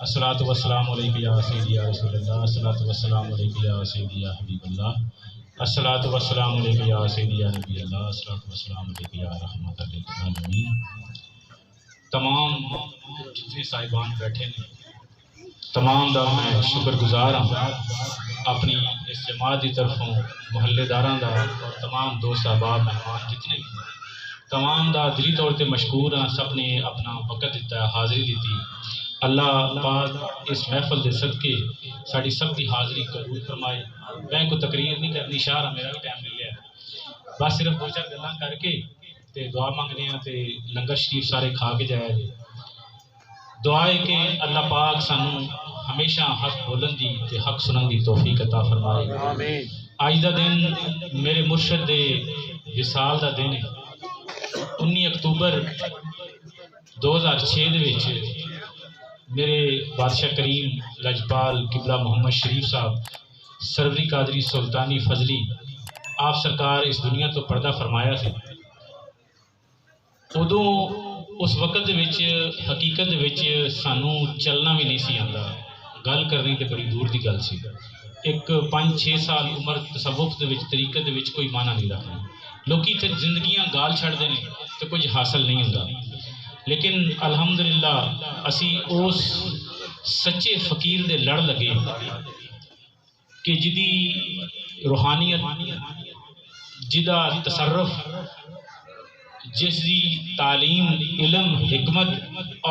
الصلاۃ والسلام علیک یا سیدی یا رسول اللہ، الصلاۃ والسلام علیک یا سیدی یا حبیب اللہ، الصلاۃ والسلام علیک یا سیدی یا نبی اللہ، الصلاۃ والسلام علیک یا رحمت للعالمین۔ تمام جتنے صاحبان بیٹھے ہیں تمام دا میں شکر گزار ہوں اپنی اس جماعت کی طرفوں، محلے داراں دا اور تمام دوست احباب مہمان جتنے بھی ہیں تمام دا دلی طور تے مشکور ہاں۔ سب نے اپنا وقت دیتا، حاضری دیتی۔ اللہ پاک اس محفل دے صدقے ساری سب کی حاضری قبول فرمائے۔ میں کوئی تقریر نہیں کرنی، شاہ میرا بھی ٹائم مل لیا، بس صرف دو چار گلاں کر کے تے دعا منگنے ہیں تے لنگر شریف سارے کھا کے جایا جائے۔ دعا ہے کہ اللہ پاک سانو ہمیشہ حق بولن دی تے حق سنن دی توفیق عطا فرمائے۔ آمین۔ آج دا دن میرے مرشد دے وصال دا دن ہے۔ 19 اکتوبر 2006 دے وچ میرے بادشاہ کریم لجپال قبلہ محمد شریف صاحب سروری قادری سلطانی فضلی آپ سرکار اس دنیا تو پردہ فرمایا سی۔ ادوں اس وقت دے وچ حقیقت دے وچ سانو چلنا بھی نہیں سی آندا، گل کرنی تے بڑی دور دی گل سی۔ ایک 5-6 سال عمر تصوف دے وچ طریقت دے وچ کوئی معنی نہیں رکھنا، لوکی تے زندگیاں گال چھڑ دے نے تے کچھ حاصل نہیں ہوندا۔ لیکن الحمدللہ اسی اس سچے فقیر دے لڑ لگے کہ جدی روحانیت، جدا تصرف، جس دی تعلیم، علم، حکمت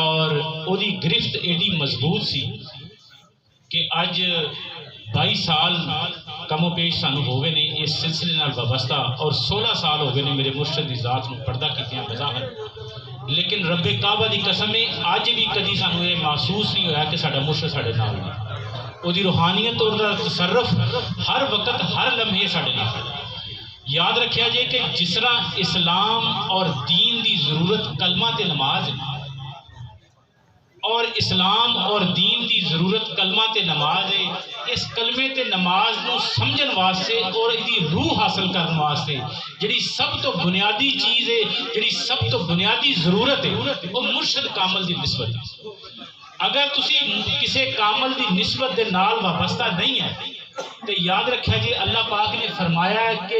اور او دی گرفت ایڈی مضبوط سی کہ اج 22 سال کم و بیش سانو ہو گئے نے اس سلسلے نال وابستہ، اور 16 سال ہو گئے نے میرے مرشد دی ذات نو پردہ کیتیاں بظاہر۔ لیکن رب کعبہ دی قسم ہے اج بھی کدی سانو یہ محسوس نہیں ہوا کہ ساڈا مرشد ساڈے نال ہے۔ او دی روحانیت اور دا تصرف ہر وقت ہر لمحے ساڈے نال ہے۔ یاد رکھیا جائے کہ جس طرح اسلام اور دین دی ضرورت کلمہ تے نماز ہے، اور اسلام اور دین دی ضرورت کلمہ تے نماز ہے، اس کلمے تے نماز نو سمجھن واسطے اور دی روح حاصل کرنے واسطے جڑی سب تو بنیادی چیز ہے، جڑی سب تو بنیادی ضرورت ہے، وہ مرشد کامل دی نسبت ہے۔ اگر تسی کسے کامل دی نسبت دے نال وابستہ نہیں ہے تو یاد رکھیا جی اللہ پاک نے فرمایا ہے کہ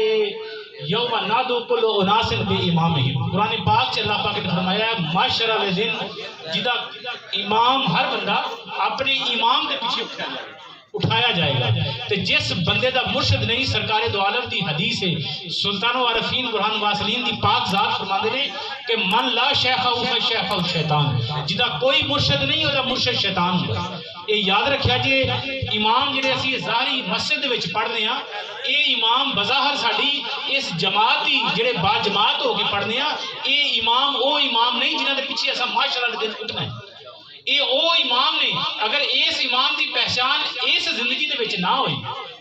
یوم نادو کل اناس بے امامہم۔ قرآن پاک سے اللہ پاک نے فرمایا ہے معاشرہ والے دن جدا امام ہر بندہ اپنے امام کے پیچھے اٹھایا جائے گا۔ تو جس بندے دا مرشد نہیں، سرکار دو عالم دی حدیث ہے، سلطان و عارفین برہان واصلین دی پاک ذات فرماندے نے کہ من لا شیخ فشیخ الشیطان، جدا کوئی مرشد نہیں ہوتا مرشد شیطان ہوتا۔ یہ یاد رکھیا جی امام جڑے اسی ظاہری مسجد وچ پڑھنے ہاں، یہ امام بظاہر ساڈی اس جماعت دی جڑے با جماعت ہو کے پڑھنے ہاں، یہ امام او امام نہیں جنہاں دے پیچھے اساں ماشاءاللہ دے دن اٹھنا ہے۔ یہ او امام نے اگر اس امام دی پہچان اس زندگی دے وچ نہ ہوئی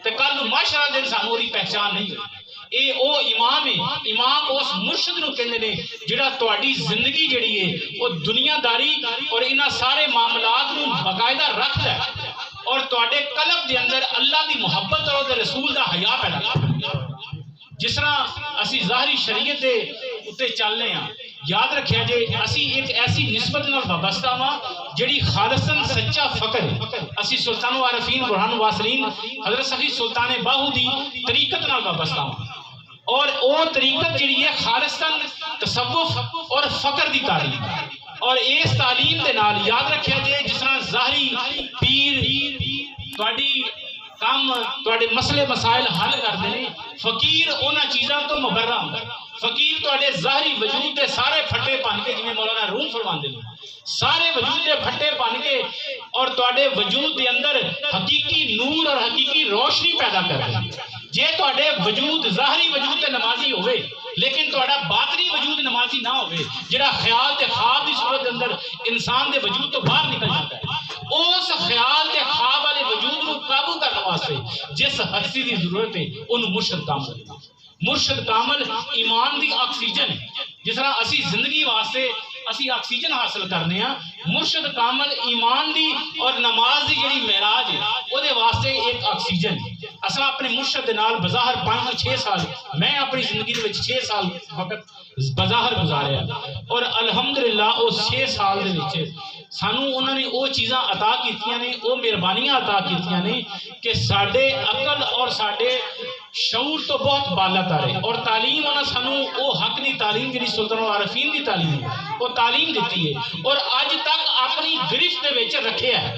تو کل معاشرہ دن سانو دی پہچان نہیں ہوئی۔ اے او امام ہے، امام اس مرشد نو کہندے نے جڑا تہاڈی زندگی جڑی ہے وہ دنیا داری اور انہاں سارے معاملات نو باقاعدہ رکھدا ہے اور تہاڈے قلب دے اندر اللہ دی محبت اور دے رسول دا حیا پیدا کردا ہے۔ جس طرح اسی ظاہری شریعت دے اتے چلنے ہاں، یاد رکھیا جے اسی ایک ایسی نسبت نال وابستہ ہاں جڑی خالصاً سچا فقر ہے۔ اسی سلطان و عارفین برہان واصلین حضرت صفی سلطان باہو دی طریقت نال وابستہ ہاں، اور او طریقت جڑی ہے خالصاً تصوف اور فقر دی تعلیم، اور اس تعلیم دے نال یاد رکھیا جے جس طرح ظاہری پیر تہاڈی کام تہاڈے مسئلے مسائل حل کردے نے، فقیر انہاں چیزاں تو مبرہ ہوندا۔ فقیر تہاڈے ظاہری وجود دے سارے پھٹے پن کے، جویں مولانا روم فرماندے نے، سارے وجود دے پھٹے پن کے اور تہاڈے وجود دے اندر حقیقی نور اور حقیقی روشنی پیدا کردے نے۔ جے تہاڈے وجود ظاہری وجود تے نمازی ہوئے لیکن تہاڈا باطنی وجود نمازی نہ ہوئے، جڑا خیال تے خواب دی صورت دے اندر انسان دے وجود تو باہر نکل جاتا ہے، اس خیال تے خواب والے وجود نو قابو کرنے واسطے جس ہستی دی ضرورت ہے ان مرشد کامل ہے۔ مرشد کامل ایمان دی آکسیجن ہے، جس طرح اسی زندگی واسطے اسی آکسیجن حاصل کرنے ہیں، مرشد کامل ایمان دی اور نماز دی جڑی معراج ہے او دے واسطے ایک آکسیجن ہے۔ اصلا اپنے مرشد دے نال بظاہر 5-6 سال، میں اپنی زندگی دے وچ 6 سال وقت بظاہر گزاریا اور الحمدللہ وہ 6 سال دے وچ سانو انہوں نے وہ چیزاں عطا کیتیاں نے، وہ مہربانیاں عطا کیتیاں نے کہ ساڈے عقل اور ساڈے شعور تو بہت بالا تارے، اور تعلیم انہوں نے سانو وہ حق دی تعلیم جی سلطان العارفین دی تعلیم ہے وہ تعلیم دیتی ہے، اور اج تک اپنی گرفت دے وچ رکھیا ہے۔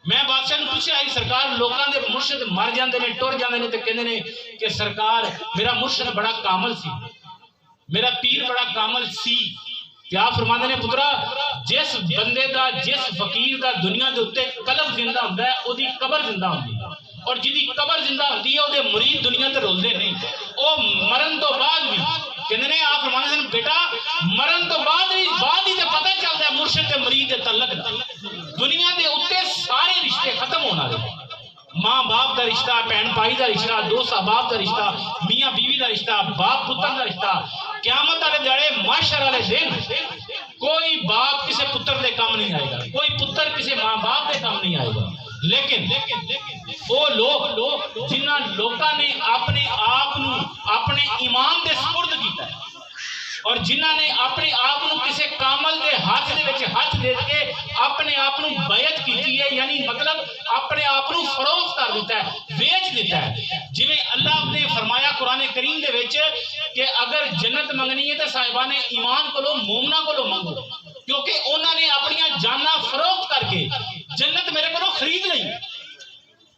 میں بادشاہ نے پوچھا ہے سرکار لوگوں کے مرشد مر جاندے نے ٹر جاندے نے تے کہندے نے کہ سرکار میرا مرشد بڑا کامل سی، میرا پیر بڑا کامل سی۔ کیا فرماندے نے پترا جس بندے دا جس فقیر دا دنیا دے اوتے قلب زندہ ہوندا ہے او دی قبر زندہ ہوندی ہے، اور جدی قبر زندہ ہوندی ہے او دے مرید دنیا تے رولدے نہیں، او مرن تو بعد بھی کہندے نے آپ فرماندے نے بیٹا مرن تو بعد ہی تے پتہ چلدا ہے مرشد تے مرید دے تعلق دا۔ دنیا دے اوتے سارے رشتے ختم ہونا دے، ماں باپ دا رشتہ، بہن بھائی دا رشتہ، دوست احباب دا رشتہ، میاں بیوی دا رشتہ، باپ پتر دا رشتہ، قیامت والے دیہڑے محشر والے دن کوئی باپ کسی پتر دے کام نہیں آئے گا، کوئی پتر کسی ماں باپ دے کام نہیں آئے گا، لیکن وہ لوگ جنہاں لوگاں نے اپنے آپ اپنے ایمان دے سپرد کیتا ہے، اور جنہاں نے اپنے آپ کسی کامل دے ہاتھ دے وچ ہاتھ دے کے اپنے آپ بیعت کیتی ہے، یعنی مطلب اپنے آپ فروخت کر دیتا ہے، بیچ دیتا ہے۔ جویں اللہ نے فرمایا قرآن کریم دے وچ کہ اگر جنت منگنی ہے تو صاحبان ایمان کو لو مومنا کو لو منگو، کیونکہ انہوں نے اپنی جاناں فروخت کر کے جنت میرے کو خرید لئی۔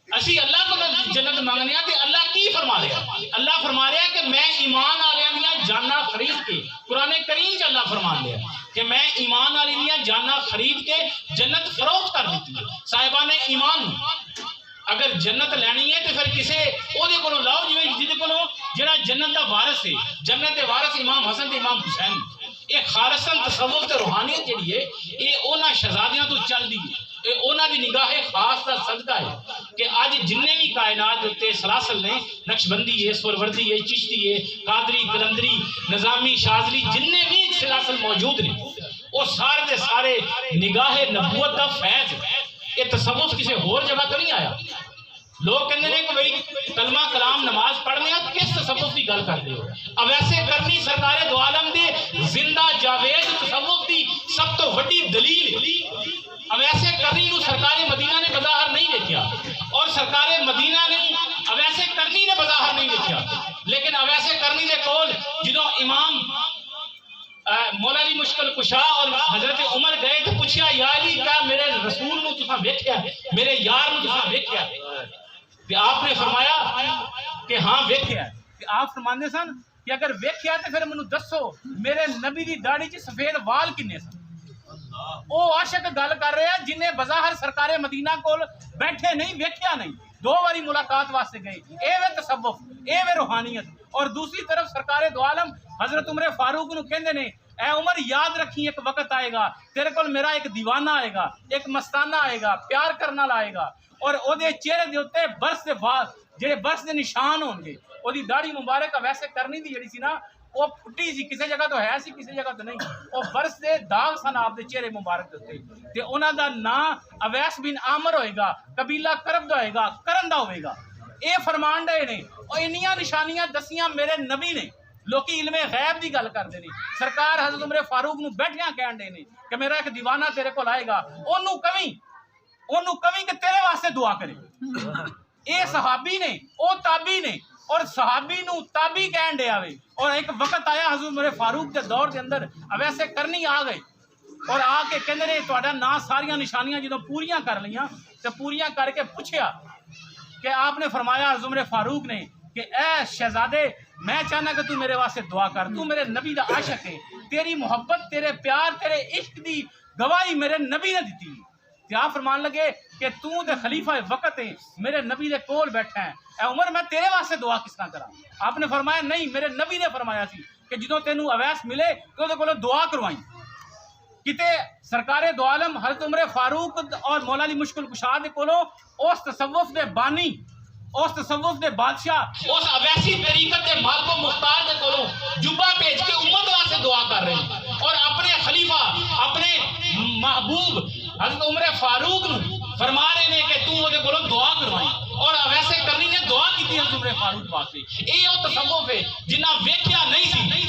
اسی اللہ کو جنت مانگنے ہیں، اللہ کی فرما رہا؟ اللہ فرما رہا ہے کہ میں ایمان آلیاں دیاں جاناں خرید کے، قرآن کریم چ اللہ فرما رہا ہے کہ میں ایمان آلیاں دیاں جاناں خرید کے جنت فروخت کر دیتی ہے۔ صاحبان ایمان اگر جنت لینی ہے تو پھر کسے او دے کولوں لاؤ، جہدے کولوں جڑا جنت دا وارث ہے، جنت دے وارث امام حسن تے امام حسین، ایک خالصاً تصوف تے روحانیت جڑی ہے یہ انہاں شہزادیاں تو چل دی ہے، اونا دی نگاہ خاص کا صدقہ ہے کہ آج جننے بھی کائنات ہوتے سلاسل نے، نقشبندی ہے، سوروردی ہے، چشتی ہے، قادری، قلندری، نظامی، شاذلی، جننے بھی سلاسل موجود نے وہ سارے دے سارے نگاہ نبوت دا فیض ہے۔ یہ تصوف کسی اور جگہ تو نہیں آیا۔ لوگ کہتے ہیں کہ بھئی کلمہ کلام نماز پڑھنے آپ کس تصوف کی گل کرتے ہو؟ اب ایسے کرنی سرکار دو عالم دے زندہ جاوید تصوف دی سب تو وڈی دلیل۔ اب ایسے کرنی نو سرکار مدینہ نے بظاہر نہیں دیکھیا، اور سرکار مدینہ نے اب ایسے کرنی نے بظاہر نہیں دیکھیا، لیکن اب ایسے کرنی دے کول جنہوں امام مولا علی مشکل کشا اور حضرت عمر گئے تو پوچھا یا علی کیا میرے رسول نو تساں ویکھیا، میرے یار نو تساں ویکھیا؟ کہ آپ نے فرمایا کہ ہاں ویکھیا ہے۔ کہ آپ فرماندے سن کہ اگر ویکھیا تو پھر منو دسو میرے نبی دی داڑھی چ سفید وال کنے سن؟ او عاشق گل کر رہے ہیں جنہیں بظاہر سرکار مدینہ کول بیٹھے نہیں، ویکھیا نہیں، 2 باری ملاقات واسطے گئے، اے وے تصوف، اے وے روحانیت۔ اور دوسری طرف سرکار دو عالم حضرت عمر فاروق نو کہندے نے اے عمر یاد رکھی ایک وقت آئے گا تیرے کول میرا ایک دیوانہ آئے گا، ایک مستانہ آئے گا، پیار کرنا لائے گا، اور او دے چہرے دے اوتے برس دے بعد جڑے برس دے نشان ہون گے، او دی داڑھی مبارک ویسے کرنی دی جڑی سی نا وہ پھٹی سی، کسی جگہ تو ہے سی کسی جگہ تو نہیں، وہ برس دے داغ سن آپ دے چہرے مبارک دے تے انہاں دا نام اویس بن عامر ہوئے گا، قبیلہ کرب دا ہوئے گا، کرن دا ہوئے گا۔ اے فرمان دے نے اور انیاں نشانیاں دسیاں میرے نبی نے۔ لوکی علم غیب دی گل کردے نے، سرکار حضرت عمر فاروق نو بیٹھیاں کہن دے نے کہ میرا ایک دیوانہ تیرے کول آئے گا، اونوں کہیں کہ تیرے واسطے دعا کرے۔ اے صحابی نے، او تابی نے، اور صحابی نو تابی کہن دے آوے، اور ایک وقت آیا حضرت عمر فاروق کے دور کے اندر اب ایسے کرنی آ گئے اور آ کے کہندے نے تہاڈا نا ساریاں نشانیاں جدوں پوریاں کر لیاں تے پوریاں کر کے پوچھیا کہ آپ نے فرمایا حضرت عمر فاروق نے کہ اے شہزادے میں چاہنا کہ تو میرے واسطے دعا کر، تو میرے نبی دا عاشق ہے، تیری محبت، تیرے پیار، تیرے عشق دی گواہی میرے نبی نے دیتی۔ تے آپ فرمان لگے کہ تو دے خلیفہ وقت ہے، میرے نبی دے کول بیٹھا ہے، اے عمر میں تیرے واسطے دعا کس طرح کرا؟ آپ نے فرمایا نہیں، میرے نبی نے فرمایا سی کہ جدوں تینوں اویس ملے تو دے کولوں دعا کروائی۔ کتے سرکار دو عالم حضرت عمر فاروق اور مولا علی مشکل کشا دے کولوں اس تصوف دے بانی، اس تصوف دے بادشاہ، اس اویسی طریقت دے مالک و مختار دے کولوں جبہ بھیج کے امت واسطے دعا کر رہے ہیں، اور اپنے خلیفہ، اپنے محبوب حضرت عمر فاروق نو فرما رہے ہیں کہ تو دے کولوں دعا کروائی، اور اویسے کرنی نے دعا کی حضرت عمر فاروق واسطے۔ اے او تصوف ہے جنہ ویکھیا نہیں سی،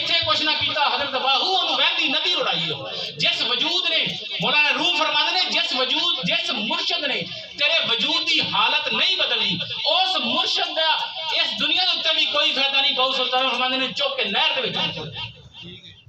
ਇੱਥੇ ਕੁਛ ਨਾ ਕੀਤਾ ਹਜ਼ਰਤ ਬਾਹੂ ਉਹਨੂੰ ਵਹਿੰਦੀ ਨਦੀ ਉਡਾਈ ਹੋ। ਜਿਸ ਵਜੂਦ ਨੇ ਮੌਲਾਨਾ ਰੂਹ ਫਰਮਾਉਂਦੇ ਨੇ ਜਿਸ ਮੁਰਸ਼ਦ ਨੇ ਤੇਰੇ ਵਜੂਦ ਦੀ ਹਾਲਤ ਨਹੀਂ ਬਦਲਣੀ ਉਸ ਮੁਰਸ਼ਦ ਦਾ ਇਸ ਦੁਨੀਆ ਦੇ ਉੱਤੇ ਵੀ ਕੋਈ ਫਾਇਦਾ ਨਹੀਂ। ਗੌਸ ਸੁਲਤਾਨ ਫਰਮਾਉਂਦੇ ਨੇ ਚੁੱਕ ਕੇ ਨਹਿਰ ਦੇ ਵਿੱਚ ਸੁੱਟ ਦੇ।